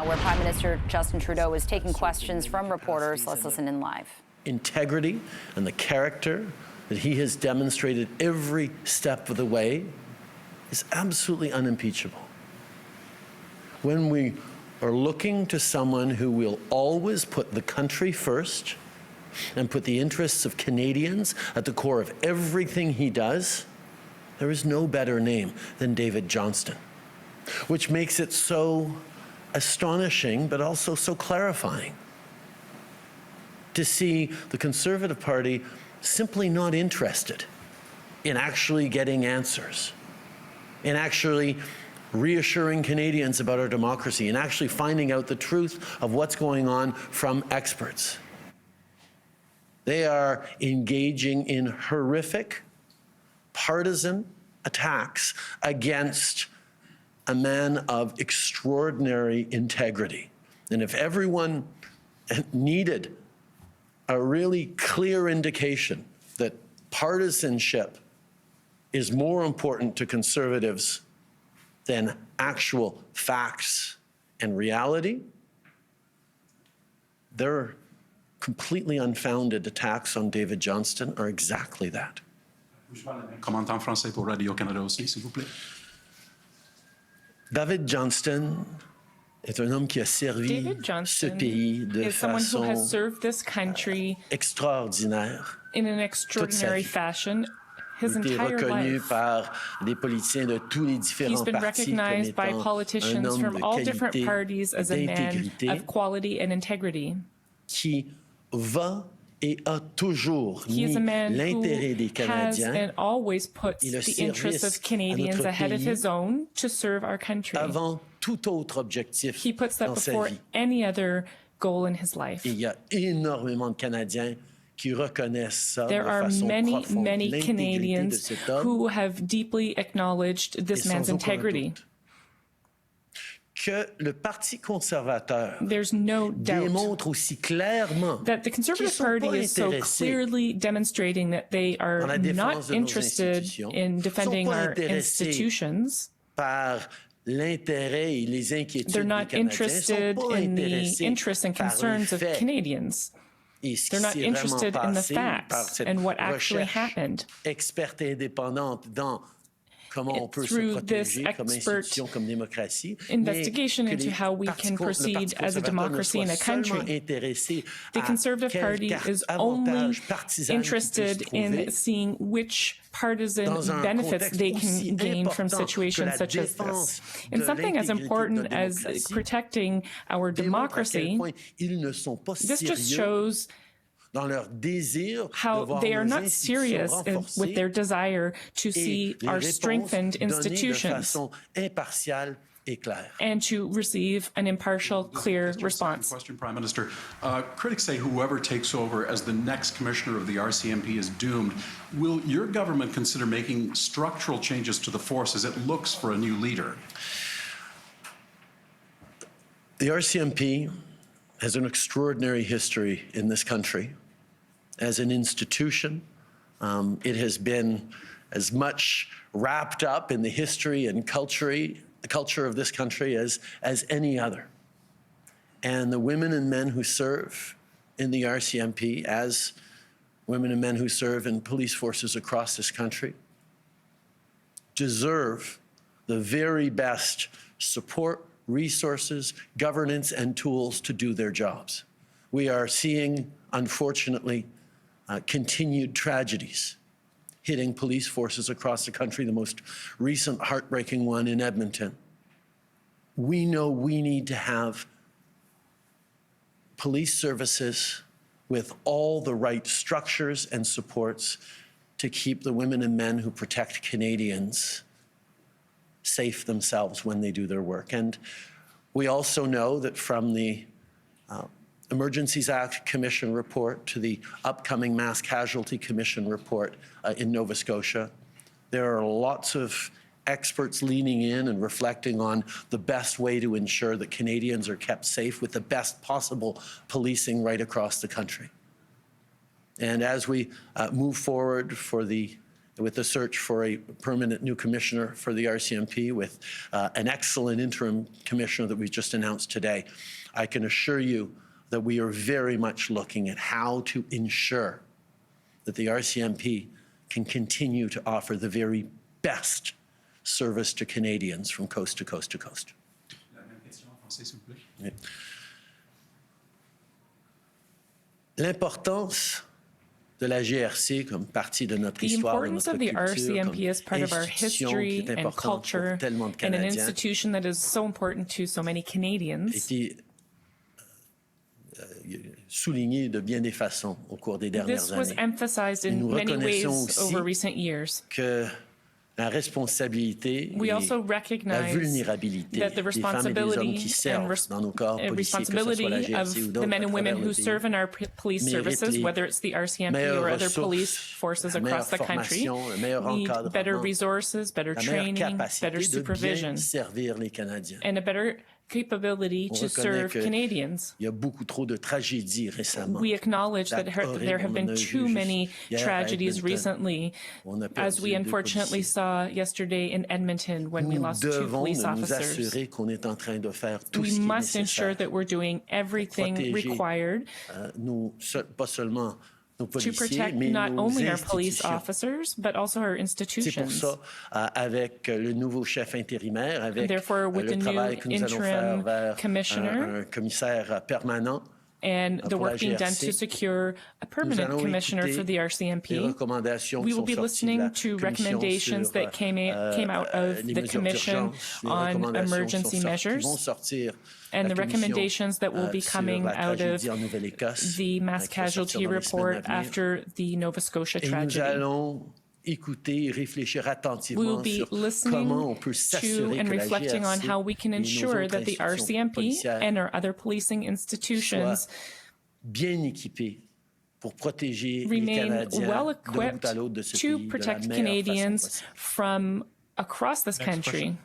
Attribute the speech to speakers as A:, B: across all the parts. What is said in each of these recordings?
A: Where Prime Minister Justin Trudeau is taking questions from reporters. Let's listen in live.
B: Integrity and the character that he has demonstrated every step of the way is absolutely unimpeachable. When we are looking to someone who will always put the country first and put the interests of Canadians at the core of everything he does, there is no better name than David Johnston, which makes it so astonishing, but also so clarifying to see the Conservative Party simply not interested in actually getting answers, in actually reassuring Canadians about our democracy, and actually finding out the truth of what's going on from experts. They are engaging in horrific, partisan attacks against a man of extraordinary integrity. And if everyone needed a really clear indication that partisanship is more important to Conservatives than actual facts and reality, their completely unfounded attacks on David Johnston are exactly that.
C: Commentaire en français pour Radio-Canada aussi, s'il vous plaît.
B: David Johnston est un homme qui a servi ce pays de façon extraordinaire.
D: In an extraordinary fashion. His entire life.
B: Par des politiciens de tous les différents partis comme étant un homme de qualité,
D: as a man of quality and integrity.
B: Qui va et a toujours mis l'intérêt des Canadiens
D: and always puts the interests of Canadians ahead of his own to serve our country.
B: Avant tout autre objectif
D: he puts that before any other goal in his life.
B: Il y a énormément de Canadiens qui reconnaissent ça
D: There
B: de
D: are
B: façon
D: many,
B: profonde,
D: many
B: l'intégrité
D: Canadians
B: de cet homme,
D: who have deeply acknowledged this man's integrity.
B: Que le Parti conservateur
D: There's no doubt
B: démontre aussi clairement
D: that the Conservative Party is so clearly demonstrating that they are not interested in defending our institutions.
B: Par l'intérêt et les inquiétudes
D: They're not
B: des Canadiens,
D: interested in the interests and concerns of Canadians. They're not interested in the facts and what actually happened.
B: Experte indépendante dans comment on peut se protéger comme institution, comme démocratie.
D: Investigation into how we can proceed as a democracy in a country. The Conservative Party is only interested in seeing which partisan benefits they can gain from situations such as this. And something as important as protecting our democracy, this just shows how they are not serious with their desire to see our strengthened institutions and to receive an impartial, clear response.
C: Question, Prime Minister. Critics say whoever takes over as the next commissioner of the RCMP is doomed. Will your government consider making structural changes to the force as it looks for a new leader?
B: The RCMP has an extraordinary history in this country. As an institution, it has been as much wrapped up in the history and culture of this country as any other. And the women and men who serve in the RCMP, as women and men who serve in police forces across this country, deserve the very best support, resources, governance, and tools to do their jobs. We are seeing, unfortunately, continued tragedies hitting police forces across the country, the most recent heartbreaking one in Edmonton. We know we need to have police services with all the right structures and supports to keep the women and men who protect Canadians safe themselves when they do their work. And we also know that from the Emergencies Act Commission report to the upcoming Mass Casualty Commission report in Nova Scotia, there are lots of experts leaning in and reflecting on the best way to ensure that Canadians are kept safe with the best possible policing right across the country. And as we move forward for the with the search for a permanent new commissioner for the RCMP, with an excellent interim commissioner that we just announced today, I can assure you that we are very much looking at how to ensure that the RCMP can continue to offer the very best service to Canadians from coast to coast to coast. L'importance de la GRC comme partie de notre histoire et notre culture,
D: the RCMP is part of our history and culture, and an institution that is so important to so many Canadians,
B: été souligné de bien des façons au cours des dernières
D: this was
B: années.
D: emphasized in many ways over recent years.
B: Que la responsabilité
D: We
B: et
D: also
B: la
D: recognize
B: vulnérabilité
D: that the
B: des femmes et des hommes
D: responsibility
B: qui servent dans nos corps policiers, que ce soit la
D: responsibility
B: GRC ou
D: of
B: d'autres
D: the men
B: à
D: and women
B: travers
D: who
B: le pays,
D: serve in our police
B: méritent
D: services,
B: les
D: whether it's the RCMP
B: meilleures
D: or other
B: ressources,
D: police forces
B: la
D: across the
B: meilleure
D: country,
B: formation, le meilleur
D: need better
B: encadrement,
D: resources, better
B: la meilleure
D: training,
B: capacité
D: better
B: de bien
D: supervision,
B: servir les Canadiens.
D: and a better capability
B: On
D: to
B: reconnaît
D: serve
B: que
D: Canadians.
B: il y a beaucoup trop de tragédies récemment.
D: We acknowledge that there have been too many tragedies recently, as we unfortunately saw yesterday in Edmonton when we lost 2 police officers. We must ensure that we're doing everything required to protect not only our police officers, but also our institutions. Therefore, with the new interim commissioner, and the work being done to secure a permanent commissioner for the RCMP, we will be listening to recommendations that came out of the Commission on Emergency Measures, and the recommendations that will be coming out of the mass casualty report after the Nova Scotia tragedy. We will be listening to and reflecting on how we can ensure that the RCMP and our other policing institutions remain well equipped to protect Canadians from across this country.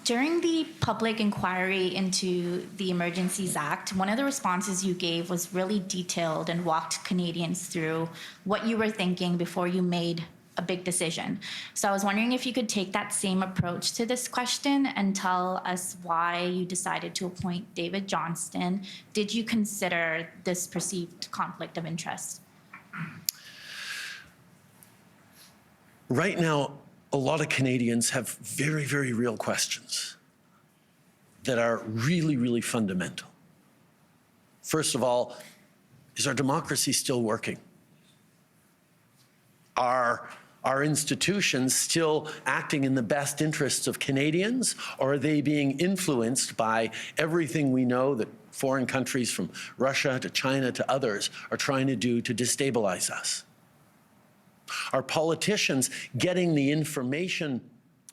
E: During the public inquiry into the Emergencies Act, one of the responses you gave was really detailed and walked Canadians through what you were thinking before you made a big decision. So I was wondering if you could take that same approach to this question and tell us why you decided to appoint David Johnston. Did you consider this perceived conflict of interest?
B: Right now, a lot of Canadians have very, very real questions that are really, really fundamental. First of all, is our democracy still working? Are our institutions still acting in the best interests of Canadians, or are they being influenced by everything we know that foreign countries from Russia to China to others are trying to do to destabilize us? Are politicians getting the information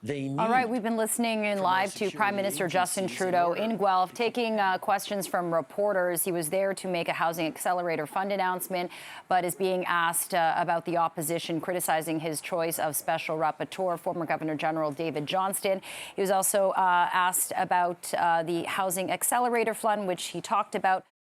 B: they need?
A: All right, we've been listening in live to Prime Minister Justin Trudeau in Guelph, taking questions from reporters. He was there to make a Housing Accelerator Fund announcement, but is being asked about the opposition criticizing his choice of special rapporteur, former Governor General David Johnston. He was also asked about the Housing Accelerator Fund, which he talked about.